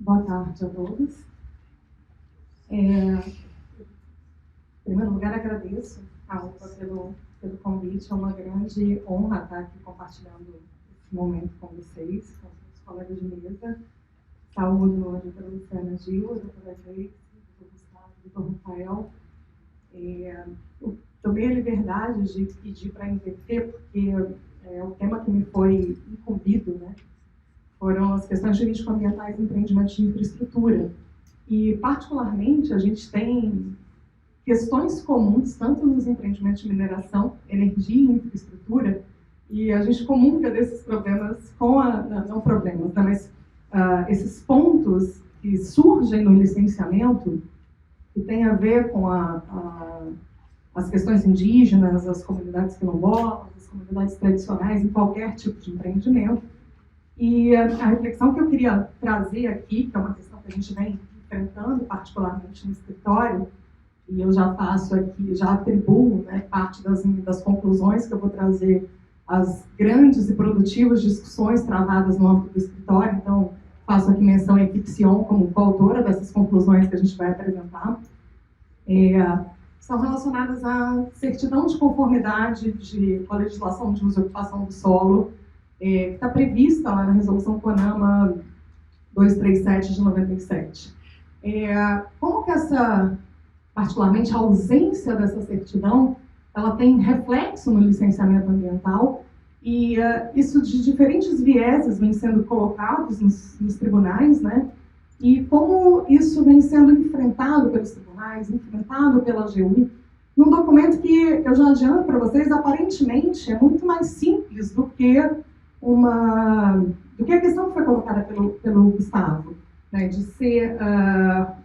Boa tarde a todos. Em primeiro lugar, agradeço a UPA pelo convite. É uma grande honra estar aqui compartilhando esse momento com vocês, com os colegas de mesa. Saúdo a doutora Luciana Gil, a doutora Gleice, o doutor Gustavo, o doutor Rafael. Eu tomei a liberdade de pedir para inverter, porque o tema que me foi incumbido, né, foram as questões jurídico-ambientais e empreendimentos de infraestrutura. E, particularmente, a gente tem questões comuns, tanto nos empreendimentos de mineração, energia e infraestrutura, e a gente comunga desses problemas com não problemas, né, mas esses pontos que surgem no licenciamento, que tem a ver com as questões indígenas, as comunidades quilombolas, as comunidades tradicionais, em qualquer tipo de empreendimento. E a reflexão que eu queria trazer aqui, que é uma questão que a gente vem enfrentando, particularmente no escritório, e eu já faço aqui, já atribuo, né, parte das conclusões que eu vou trazer às grandes e produtivas discussões travadas no âmbito do escritório. Então, faço aqui menção à equipe Sion como coautora dessas conclusões que a gente vai apresentar. São relacionadas à certidão de conformidade com a legislação de uso e ocupação do solo, que está prevista lá na Resolução CONAMA 237 de 97. Como que particularmente a ausência dessa certidão, ela tem reflexo no licenciamento ambiental, e isso de diferentes vieses vem sendo colocados nos tribunais, né? E como isso vem sendo enfrentado pelos tribunais, enfrentado pela AGU, num documento que eu já adianto para vocês, aparentemente é muito mais simples do que a questão que foi colocada pelo Gustavo, né, de ser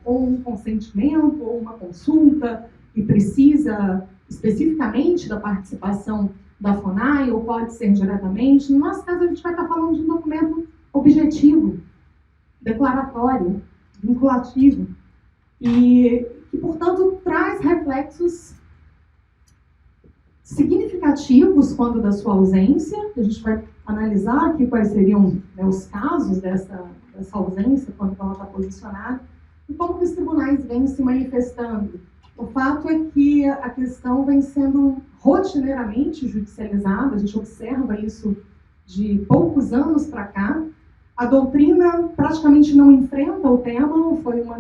ou um consentimento ou uma consulta que precisa especificamente da participação da FONAI, ou pode ser diretamente. No nosso caso, a gente vai estar falando de um documento objetivo, declaratório, vinculativo, e que, portanto, traz reflexos significativos quando da sua ausência. A gente vai analisar aqui quais seriam, né, os casos dessa ausência, quando ela está posicionada, e como que os tribunais vêm se manifestando. O fato é que a questão vem sendo rotineiramente judicializada, a gente observa isso de poucos anos para cá. A doutrina praticamente não enfrenta o tema, foi uma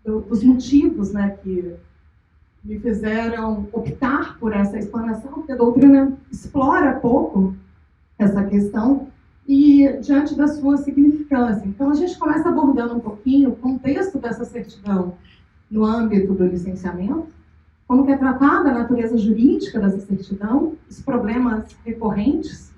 dos motivos, né, que me fizeram optar por essa explanação, porque a doutrina explora pouco essa questão e diante da sua significância. Então, a gente começa abordando um pouquinho o contexto dessa certidão no âmbito do licenciamento, como que é tratada a natureza jurídica dessa certidão, os problemas recorrentes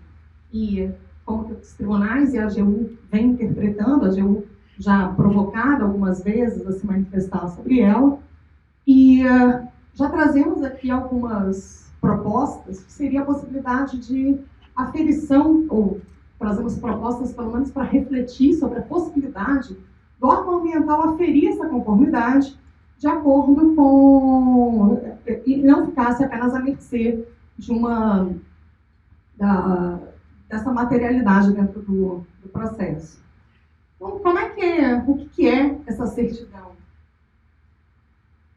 e como que os tribunais e a AGU vêm interpretando, a AGU já provocada algumas vezes a se manifestar sobre ela, e já trazemos aqui algumas propostas, que seria a possibilidade de aferição, ou trazemos propostas pelo menos para refletir sobre a possibilidade do órgão ambiental aferir essa conformidade de acordo com, e não ficasse apenas à mercê de dessa materialidade dentro do processo. Então, o que é essa certidão?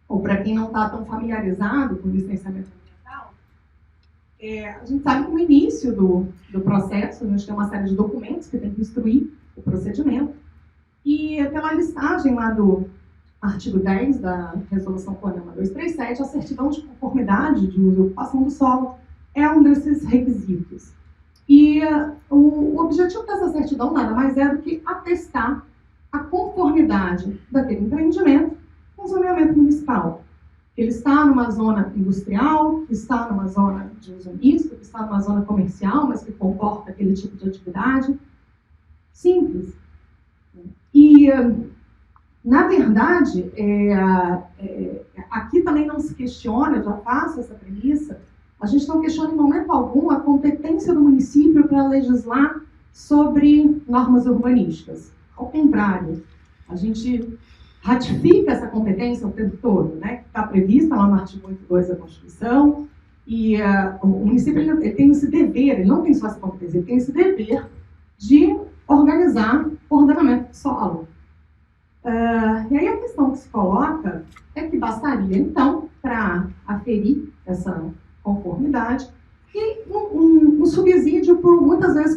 Ou para quem não está tão familiarizado com o licenciamento ambiental, a gente sabe que no início do processo, a gente tem uma série de documentos que tem que instruir o procedimento, e pela listagem lá do artigo 10 da Resolução CONAMA 237, a certidão de conformidade de uso e ocupação do solo é um desses requisitos. E o objetivo dessa certidão nada mais é do que atestar a conformidade daquele empreendimento com o zoneamento municipal. Ele está numa zona industrial, que está numa zona de uso misto, que está numa zona comercial, mas que comporta aquele tipo de atividade. Simples. E, na verdade, aqui também não se questiona, eu já faço essa premissa, a gente não questiona em momento algum a competência do município para legislar sobre normas urbanísticas. Ao contrário, a gente ratifica essa competência o tempo todo, né, que está prevista lá no artigo 82 da Constituição, e o município ele tem esse dever, ele não tem só essa competência, ele tem esse dever de organizar ordenamento do solo. E aí a questão que se coloca é que bastaria, então, para aferir essa conformidade, e um subsídio, por, muitas vezes,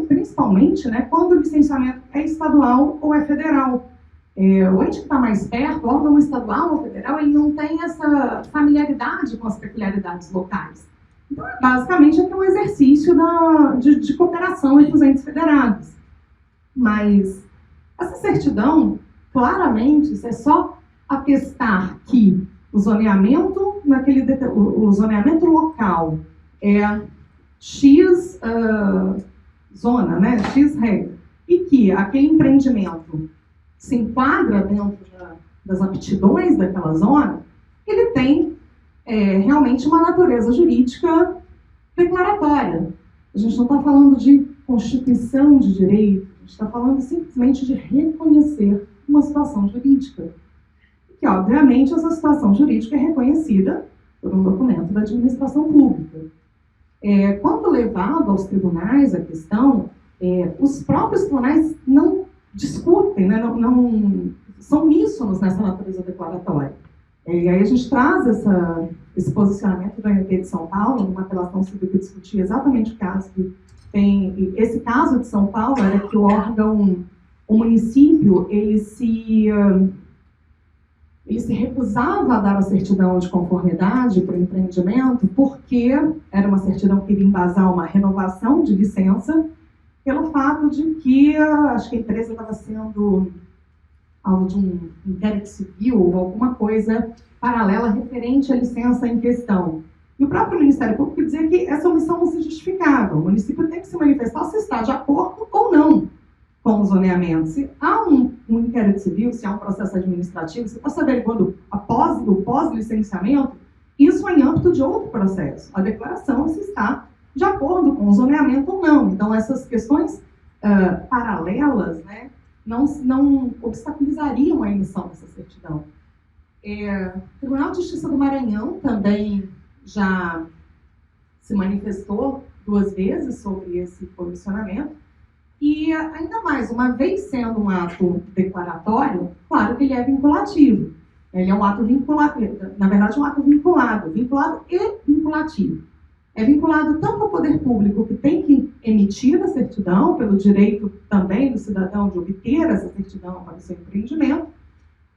principalmente, né, quando o licenciamento é estadual ou é federal. O ente que está mais perto, o órgão estadual ou federal, ele não tem essa familiaridade com as peculiaridades locais. Então, basicamente, é um exercício de cooperação entre os entes federados. Mas essa certidão, claramente, isso é só atestar que o zoneamento local é X zona, né, X regra, e que aquele empreendimento se enquadra dentro das aptidões daquela zona, ele tem realmente uma natureza jurídica declaratória. A gente não está falando de constituição de direito, a gente está falando simplesmente de reconhecer uma situação jurídica. Que, obviamente, essa situação jurídica é reconhecida por um documento da administração pública. Quando levado aos tribunais a questão, os próprios tribunais não discutem, né, não são uníssonos nessa natureza declaratória. E aí a gente traz esse posicionamento do MP de São Paulo, numa apelação civil que discutia exatamente o caso que tem. E esse caso de São Paulo era que o município, ele se recusava a dar a certidão de conformidade para o empreendimento porque era uma certidão que iria embasar uma renovação de licença, pelo fato de que acho que a empresa estava sendo alvo de um inquérito civil ou alguma coisa paralela referente à licença em questão. E o próprio Ministério Público dizia que essa omissão não se justificava. O município tem que se manifestar se está de acordo ou não com o zoneamento. Se há um inquérito civil, se há um processo administrativo, se está se averiguando o pós-licenciamento, isso é em âmbito de outro processo. A declaração se está de acordo com o zoneamento ou não. Então, essas questões paralelas, né, não obstaculizariam a emissão dessa certidão. O Tribunal de Justiça do Maranhão também já se manifestou 2 vezes sobre esse posicionamento, e ainda mais, uma vez sendo um ato declaratório, claro que ele é vinculativo. Ele é um ato vinculado, na verdade, um ato vinculado e vinculativo. É vinculado tanto ao poder público, que tem que emitir a certidão, pelo direito também do cidadão de obter essa certidão para o seu empreendimento,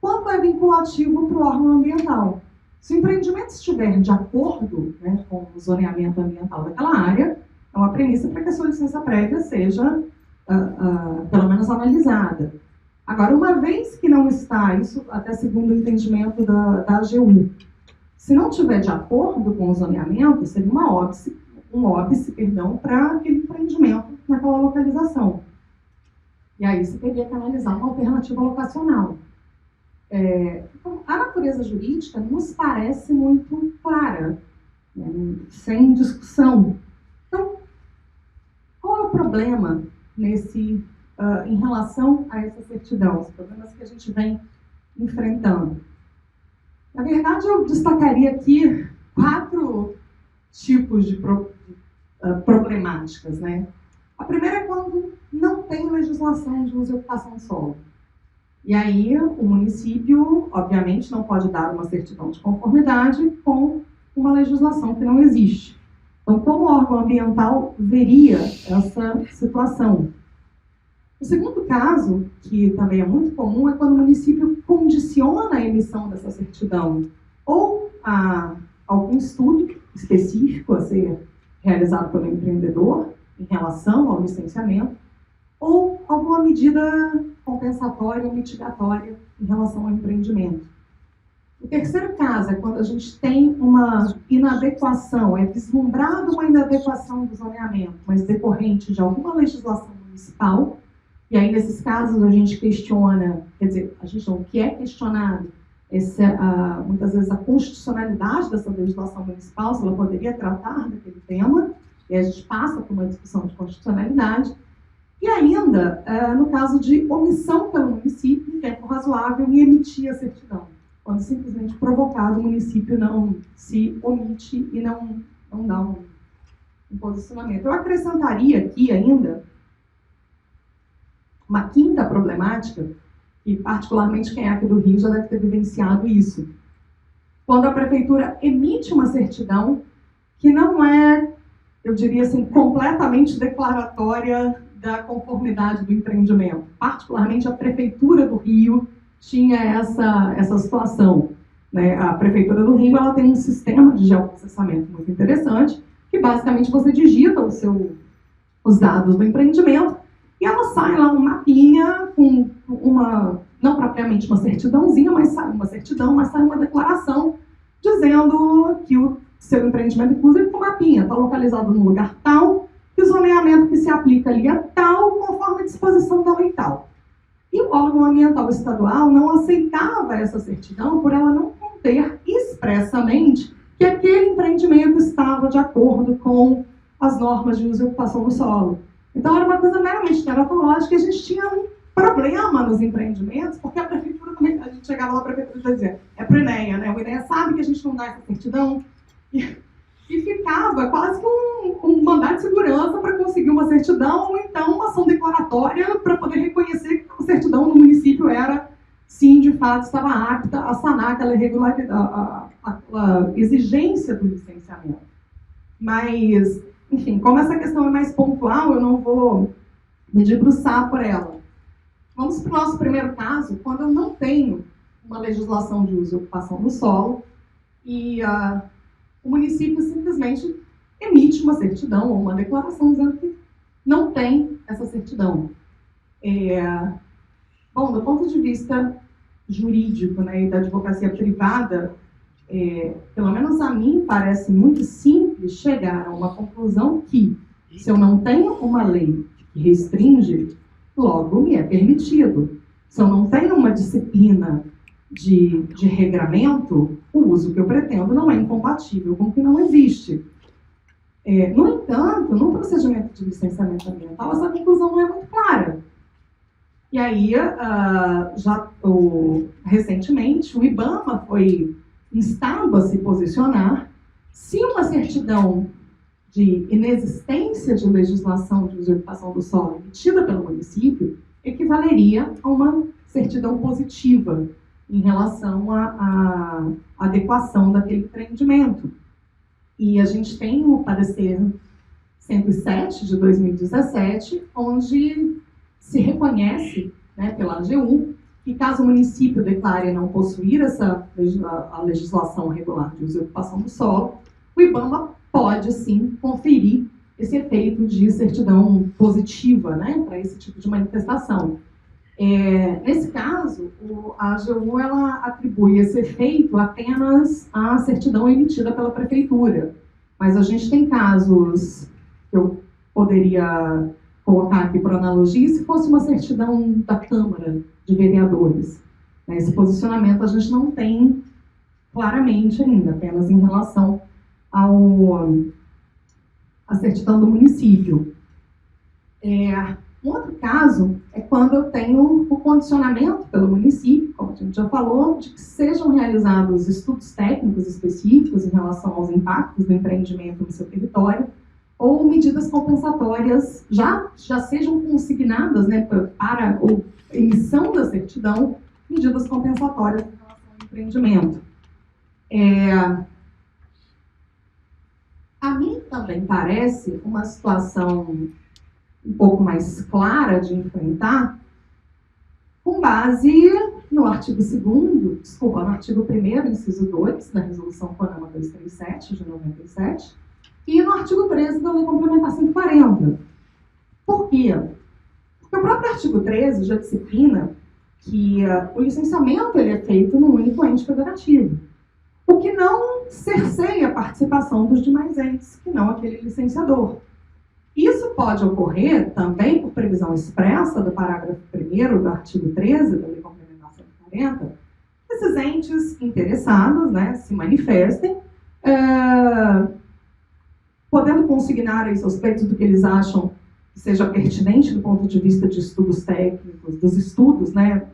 quanto é vinculativo para o órgão ambiental. Se o empreendimento estiver de acordo, né, com o zoneamento ambiental daquela área, é uma premissa para que a sua licença prévia seja, pelo menos, analisada. Agora, uma vez que não está, isso até segundo o entendimento da AGU, se não estiver de acordo com o zoneamento, seria um óbice para aquele empreendimento naquela localização. E aí você teria que analisar uma alternativa locacional. Então, a natureza jurídica nos parece muito clara, né, sem discussão. Então, qual é o problema em relação a essa certidão, os problemas que a gente vem enfrentando? Na verdade, eu destacaria aqui 4 tipos de problemáticas, né? A primeira é quando não tem legislação de uso e ocupação do solo. E aí, o município, obviamente, não pode dar uma certidão de conformidade com uma legislação que não existe. Então, como o órgão ambiental veria essa situação? O segundo caso, que também é muito comum, é quando o município condiciona a emissão dessa certidão ou a algum estudo específico a ser realizado pelo empreendedor em relação ao licenciamento, ou alguma medida compensatória ou mitigatória em relação ao empreendimento. O terceiro caso é quando a gente tem uma inadequação, é vislumbrada uma inadequação do zoneamento, mas decorrente de alguma legislação municipal. E aí, nesses casos, a gente questiona, o que é questionado é muitas vezes a constitucionalidade dessa legislação municipal, se ela poderia tratar daquele tema, e a gente passa por uma discussão de constitucionalidade. E ainda, no caso de omissão pelo município, em tempo razoável, em emitir a certidão, quando simplesmente provocado o município não se omite e não dá um posicionamento. Eu acrescentaria aqui ainda uma quinta problemática, e particularmente quem é aqui do Rio já deve ter vivenciado isso. Quando a prefeitura emite uma certidão que não é, eu diria assim, completamente declaratória da conformidade do empreendimento. Particularmente a prefeitura do Rio tinha essa situação, né? A prefeitura do Rio ela tem um sistema de geoprocessamento muito interessante, que basicamente você digita os dados do empreendimento e ela sai lá um mapinha com uma, não propriamente uma certidãozinha, mas sai uma certidão, mas sai uma declaração dizendo que o seu empreendimento, inclusive com mapinha, está localizado num lugar tal, que o zoneamento que se aplica ali é tal, conforme a disposição da lei tal. E o órgão ambiental estadual não aceitava essa certidão por ela não conter expressamente que aquele empreendimento estava de acordo com as normas de uso e ocupação do solo. Então era uma coisa meramente teratológica e a gente tinha um problema nos empreendimentos, porque a prefeitura também, a gente chegava lá, a prefeitura dizia, é para o INEA, né? O INEA sabe que a gente não dá essa certidão, e ficava quase que um mandado de segurança para conseguir uma certidão, ou então uma ação declaratória para poder reconhecer que a certidão no município era, sim, de fato, estava apta a sanar aquela irregularidade, aquela exigência do licenciamento. Mas, enfim, como essa questão é mais pontual, eu não vou me debruçar por ela. Vamos para o nosso primeiro caso, quando eu não tenho uma legislação de uso e ocupação do solo e o município simplesmente emite uma certidão ou uma declaração dizendo que não tem essa certidão. Bom, do ponto de vista jurídico, né, e da advocacia privada, pelo menos a mim parece muito simples chegar a uma conclusão que, se eu não tenho uma lei que restringe, logo me é permitido. Se eu não tenho uma disciplina de regramento, o uso que eu pretendo não é incompatível com o que não existe. No entanto, no procedimento de licenciamento ambiental, essa conclusão não é muito clara. E aí, recentemente, o IBAMA foi instado a se posicionar se uma certidão de inexistência de legislação de usurpação do solo emitida pelo município equivaleria a uma certidão positiva em relação à adequação daquele empreendimento. E a gente tem o parecer 107 de 2017, onde se reconhece, né, pela AGU, que caso o município declare não possuir a legislação regular de uso e ocupação do solo, o IBAMA pode, sim, conferir esse efeito de certidão positiva, né, para esse tipo de manifestação. Nesse caso, a AGU ela atribui esse efeito apenas à certidão emitida pela prefeitura. Mas a gente tem casos que eu poderia colocar aqui por analogia, se fosse uma certidão da Câmara de Vereadores. Esse posicionamento a gente não tem claramente ainda, apenas em relação à certidão do município. Um outro caso é quando eu tenho o condicionamento pelo município, como a gente já falou, de que sejam realizados estudos técnicos específicos em relação aos impactos do empreendimento no seu território, ou medidas compensatórias já sejam consignadas, né, para a emissão da certidão, medidas compensatórias em relação ao empreendimento. A mim também parece uma situação um pouco mais clara de enfrentar, com base no artigo 1º, inciso 2, da Resolução CONAMA 237, de 97, e no artigo 13 da Lei Complementar 140. Por quê? Porque o próprio artigo 13 já disciplina que o licenciamento ele é feito num único ente federativo, o que não cerceia a participação dos demais entes, que não aquele licenciador. Isso pode ocorrer também por previsão expressa do parágrafo 1º do artigo 13 da Lei Complementar 140, que esses entes interessados, né, se manifestem, podendo consignar aí seus pleitos do que eles acham que seja pertinente do ponto de vista de estudos técnicos, dos estudos, né,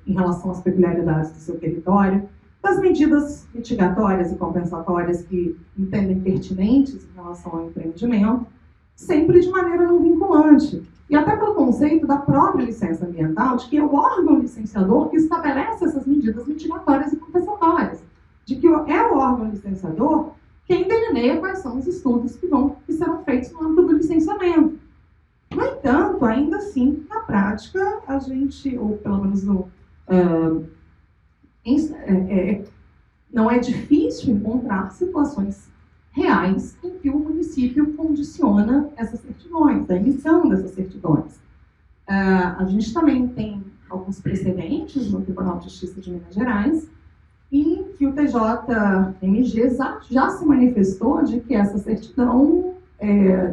em relação às peculiaridades do seu território, das medidas mitigatórias e compensatórias que entendem pertinentes em relação ao empreendimento. sempre de maneira não vinculante. E até pelo conceito da própria licença ambiental, de que é o órgão licenciador que estabelece essas medidas mitigatórias e compensatórias. De que é o órgão licenciador quem delineia quais são os estudos que serão feitos no âmbito do licenciamento. No entanto, ainda assim, na prática, a gente, ou pelo menos não é difícil encontrar situações reais em que o município condiciona essas certidões, a emissão dessas certidões. A gente também tem alguns precedentes no Tribunal de Justiça de Minas Gerais, em que o TJMG já se manifestou de que essa certidão,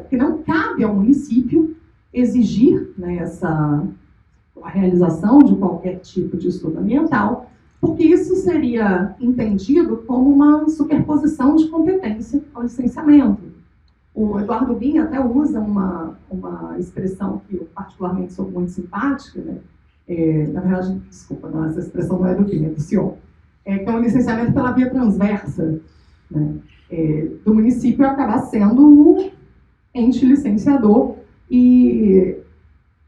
que não cabe ao município exigir, né, a realização de qualquer tipo de estudo ambiental, porque isso seria entendido como uma superposição de competência ao licenciamento. O Eduardo Binha até usa uma expressão que eu particularmente sou muito simpática, né? Na verdade, desculpa, não, essa expressão não é do Binha, é do senhor, que é um licenciamento pela via transversa, né? Do município acabar sendo o ente licenciador e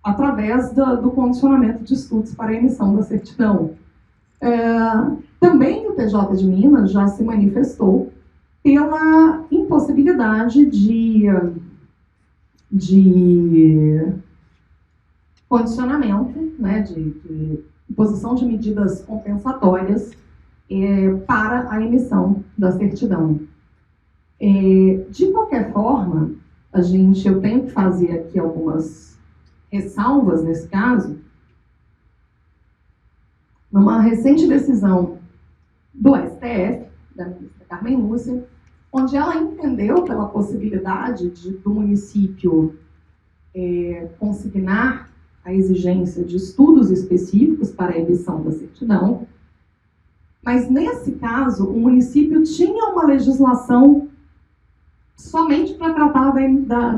através do condicionamento de estudos para a emissão da certidão. Também o TJ de Minas já se manifestou pela impossibilidade de condicionamento, né, de imposição de medidas compensatórias para a emissão da certidão. De qualquer forma, eu tenho que fazer aqui algumas ressalvas nesse caso. Numa recente decisão do STF, da ministra Carmen Lúcia, onde ela entendeu pela possibilidade do município consignar a exigência de estudos específicos para a emissão da certidão, mas nesse caso o município tinha uma legislação somente para tratar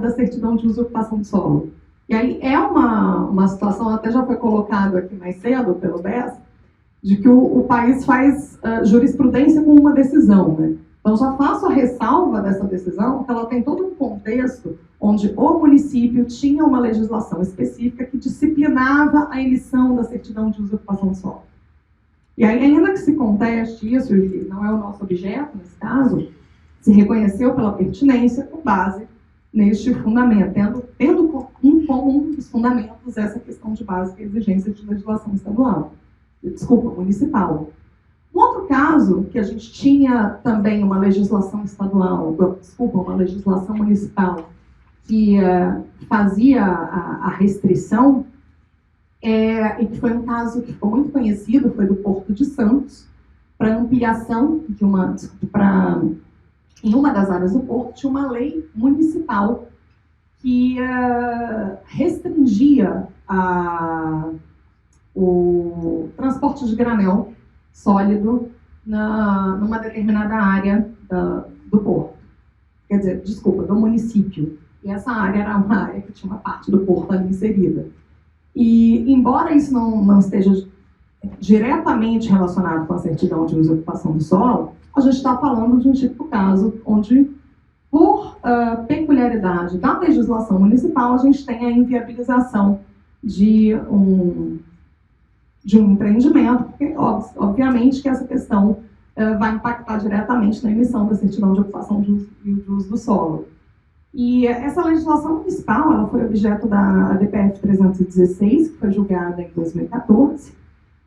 da certidão de usurpação de solo. E aí é uma situação, até já foi colocado aqui mais cedo pelo BES, de que o país faz jurisprudência com uma decisão, né? Então, já faço a ressalva dessa decisão, que ela tem todo um contexto onde o município tinha uma legislação específica que disciplinava a emissão da certidão de usurpação de solo. E aí, ainda que se conteste isso, e não é o nosso objeto nesse caso, se reconheceu pela pertinência com base neste fundamento, tendo como um dos fundamentos essa questão de base, que é a exigência de legislação municipal. Um outro caso, que a gente tinha também uma legislação uma legislação municipal que fazia a restrição, e que foi um caso que ficou muito conhecido, foi do Porto de Santos, para ampliação de em uma das áreas do porto, tinha uma lei municipal que restringia o transporte de granel sólido numa determinada área do porto. Quer dizer, do município. E essa área era uma área que tinha uma parte do porto ali inserida. E, embora isso não esteja diretamente relacionado com a certidão de usurpação do solo, a gente está falando de um típico caso onde, por peculiaridade da legislação municipal, a gente tem a inviabilização de um empreendimento, porque, obviamente, que essa questão vai impactar diretamente na emissão da certidão de ocupação de uso do solo. E essa legislação municipal, ela foi objeto da ADPF 316, que foi julgada em 2014,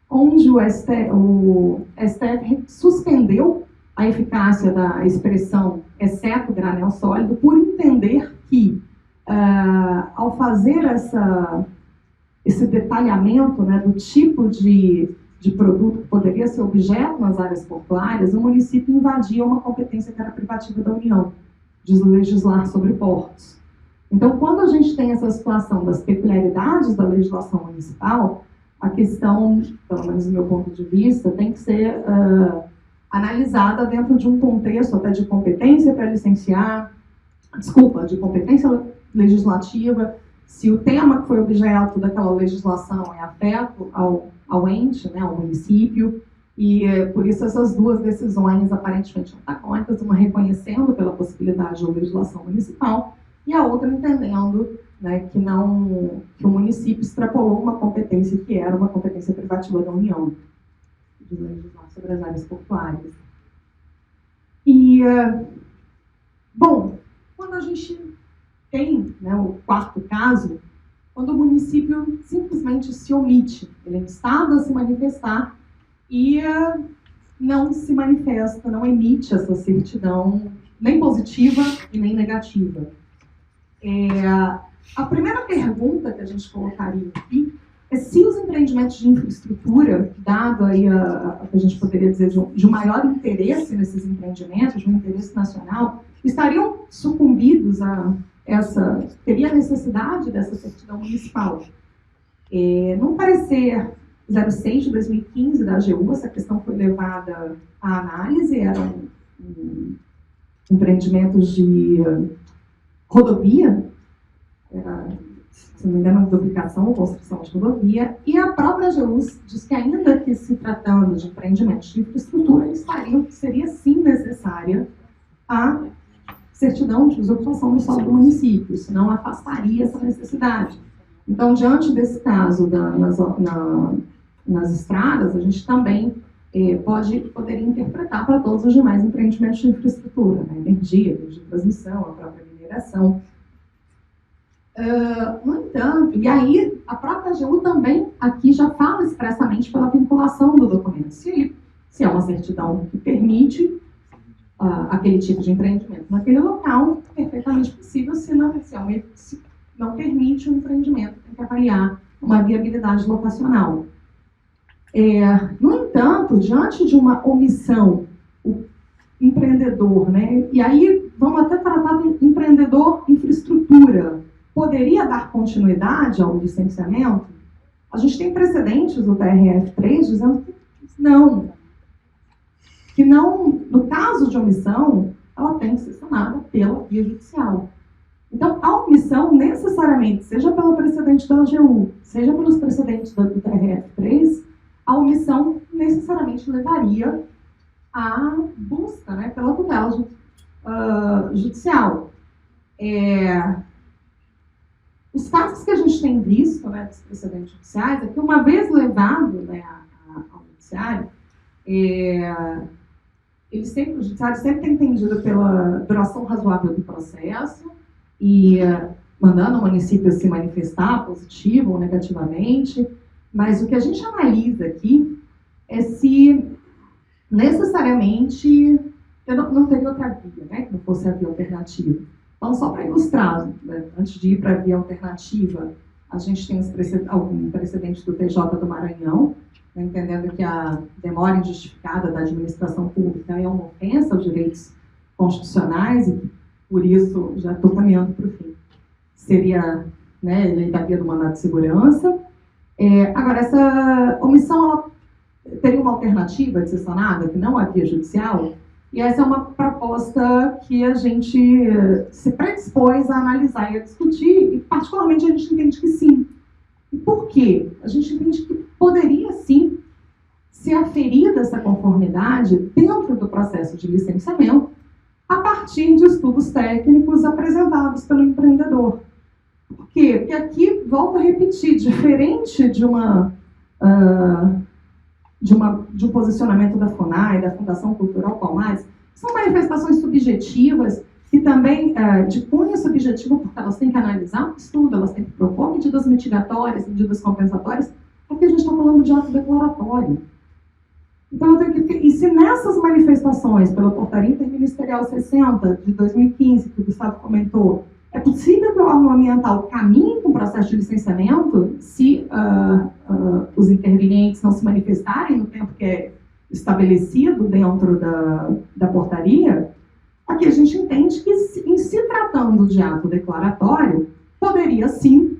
onde o STF suspendeu a eficácia da expressão exceto granel sólido, por entender que, ao fazer esse detalhamento, né, do tipo de produto que poderia ser objeto nas áreas portuárias, o município invadia uma competência que era privativa da União, de legislar sobre portos. Então, quando a gente tem essa situação das peculiaridades da legislação municipal, a questão, pelo menos do meu ponto de vista, tem que ser analisada dentro de um contexto até de competência para licenciar, de competência legislativa, se o tema que foi objeto daquela legislação é afeto ao ente, né, ao município, e por isso essas duas decisões aparentemente antagônicas, uma reconhecendo pela possibilidade da legislação municipal, e a outra entendendo, né, que o município extrapolou uma competência que era uma competência privativa da União, de legislar sobre as áreas portuárias. E, bom, quando a gente tem, né, o quarto caso, quando o município simplesmente se omite, ele é instado a se manifestar e não se manifesta, não emite essa certidão nem positiva e nem negativa. A primeira pergunta que a gente colocaria aqui é se os empreendimentos de infraestrutura, dado aí a que a gente poderia dizer de um maior interesse nesses empreendimentos, de um interesse nacional, estariam sucumbidos a teria necessidade dessa certidão municipal. Num parecer 06 de 2015 da AGU, essa questão foi levada à análise, eram empreendimentos de rodovia, se não me engano, duplicação ou construção de rodovia, e a própria AGU diz que, ainda que se tratando de empreendimentos de infraestrutura, seria sim necessária a certidão de desocupação do solo do município, senão afastaria essa necessidade. Então, diante desse caso nas estradas, a gente também poderia interpretar para todos os demais empreendimentos de infraestrutura, né? Energia, de transmissão, a própria mineração. No entanto, e aí a própria AGU também aqui já fala expressamente pela vinculação do documento. Se é uma certidão que permite aquele tipo de empreendimento naquele local, perfeitamente possível, se não permite o empreendimento, tem que avaliar uma viabilidade locacional. No entanto, diante de uma omissão, o empreendedor, né, e aí vamos até tratar de empreendedor infraestrutura, poderia dar continuidade ao licenciamento? A gente tem precedentes do TRF3 dizendo que não, no caso de omissão, ela tem que ser sanada pela via judicial. Então, a omissão, necessariamente, seja pelo precedente da AGU, seja pelos precedentes do TRF3, a omissão necessariamente levaria à busca, né, pela tutela judicial. Os casos que a gente tem visto, né, dos precedentes judiciais, é que, uma vez levado, né, ao judiciário, o judiciário sempre tem entendido pela duração razoável do processo e mandando o município se manifestar positivo ou negativamente, mas o que a gente analisa aqui é se necessariamente não teria outra via, né, que não fosse a via alternativa. Então, só para ilustrar, né, antes de ir para a via alternativa, a gente tem algum precedente do TJ do Maranhão, né, entendendo que a demora injustificada da administração pública é uma ofensa aos direitos constitucionais e, por isso, já estou caminhando para o fim. Seria, né, lei da via do mandato de segurança. Agora, essa omissão ela teria uma alternativa de ser sanada, que não a via judicial, e essa é uma proposta que a gente se predispôs a analisar e a discutir, e particularmente a gente entende que sim. E por quê? A gente entende que poderia sim ser aferida essa conformidade dentro do processo de licenciamento a partir de estudos técnicos apresentados pelo empreendedor. Por quê? Porque aqui, volto a repetir, diferente de um posicionamento da FUNAI, da Fundação Cultural Palmares, são manifestações subjetivas que também, de cunho subjetivo, porque elas têm que analisar o estudo, elas têm que propor medidas mitigatórias, medidas compensatórias. Aqui a gente está falando de ato declaratório. Então, e se nessas manifestações, pela Portaria Interministerial 60 de 2015, que o Gustavo comentou, é possível que o órgão ambiental caminhe com o processo de licenciamento se os intervenientes não se manifestarem no tempo que é estabelecido dentro da portaria? Aqui a gente entende que, em se tratando de ato declaratório, poderia sim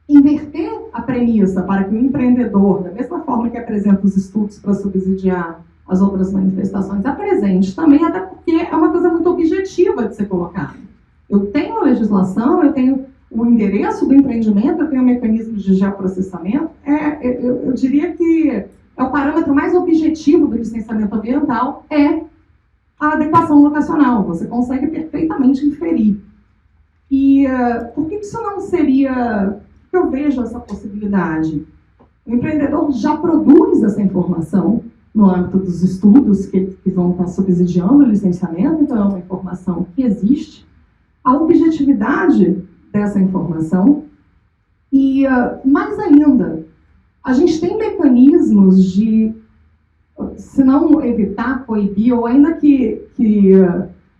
inverter a premissa para que o empreendedor, da mesma forma que apresenta os estudos para subsidiar as outras manifestações, apresente também, até porque é uma coisa muito objetiva de ser colocada. Eu tenho a legislação, eu tenho o endereço do empreendimento, eu tenho mecanismos de geoprocessamento. Eu diria que é o parâmetro mais objetivo do licenciamento ambiental, é a adequação locacional. Você consegue perfeitamente inferir. E por que isso não seria... Eu vejo essa possibilidade. O empreendedor já produz essa informação no âmbito dos estudos que vão estar subsidiando o licenciamento, então é uma informação que existe. A objetividade dessa informação e, mais ainda, a gente tem mecanismos de, se não evitar, coibir, ou ainda que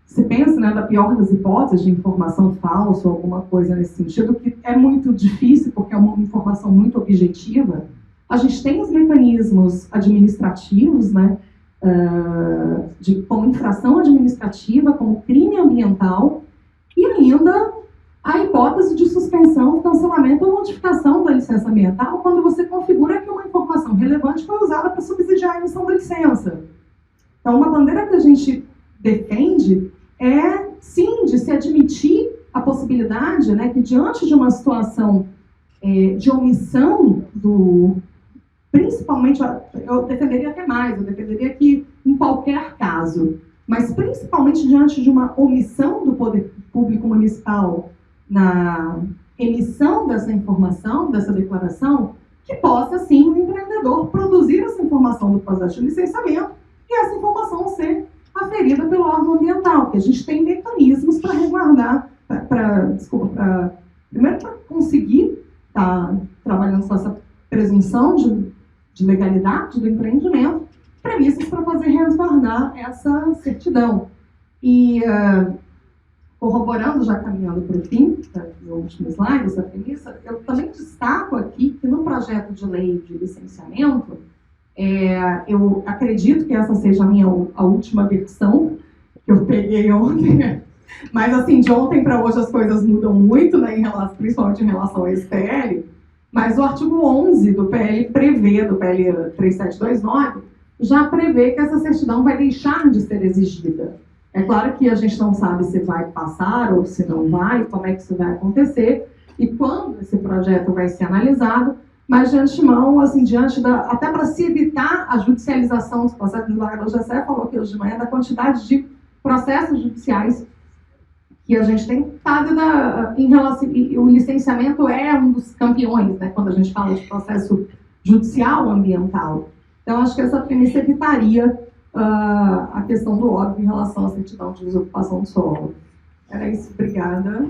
se pense, né, da pior das hipóteses, de informação falsa ou alguma coisa nesse sentido, que é muito difícil porque é uma informação muito objetiva. A gente tem os mecanismos administrativos, né, como infração administrativa, como crime ambiental, e ainda a hipótese de suspensão, cancelamento ou modificação da licença ambiental quando você configura que uma informação relevante foi usada para subsidiar a emissão da licença. Então, uma bandeira que a gente defende é, sim, de se admitir a possibilidade, né, que diante de uma situação de omissão principalmente, eu defenderia até mais, eu defenderia que em qualquer caso, mas principalmente diante de uma omissão do poder público municipal na emissão dessa informação, dessa declaração, que possa, sim, o empreendedor produzir essa informação do processo de licenciamento e essa informação ser aferida pelo órgão ambiental, porque a gente tem mecanismos para resguardar, primeiro para conseguir estar trabalhando com essa presunção de legalidade do empreendimento, premissas para fazer resguardar essa certidão. E, corroborando, já caminhando para o fim, no último slide, essa premissa, eu também destaco aqui que no projeto de lei de licenciamento, eu acredito que essa seja a última versão que eu peguei ontem, mas assim, de ontem para hoje as coisas mudam muito, né, principalmente em relação ao SPL, mas o artigo 11 do PL prevê, do PL 3729, já prevê que essa certidão vai deixar de ser exigida. É claro que a gente não sabe se vai passar ou se não vai, como é que isso vai acontecer e quando esse projeto vai ser analisado, mas de antemão, assim, até para se evitar a judicialização dos processos, o Lagarde Gessé falou aqui hoje de manhã da quantidade de processos judiciais que a gente tem estado em relação, e o licenciamento é um dos campeões, né, quando a gente fala de processo judicial ambiental. Então, acho que essa premissa evitaria a questão do óbvio em relação à certidão de desocupação do solo. Era isso, obrigada.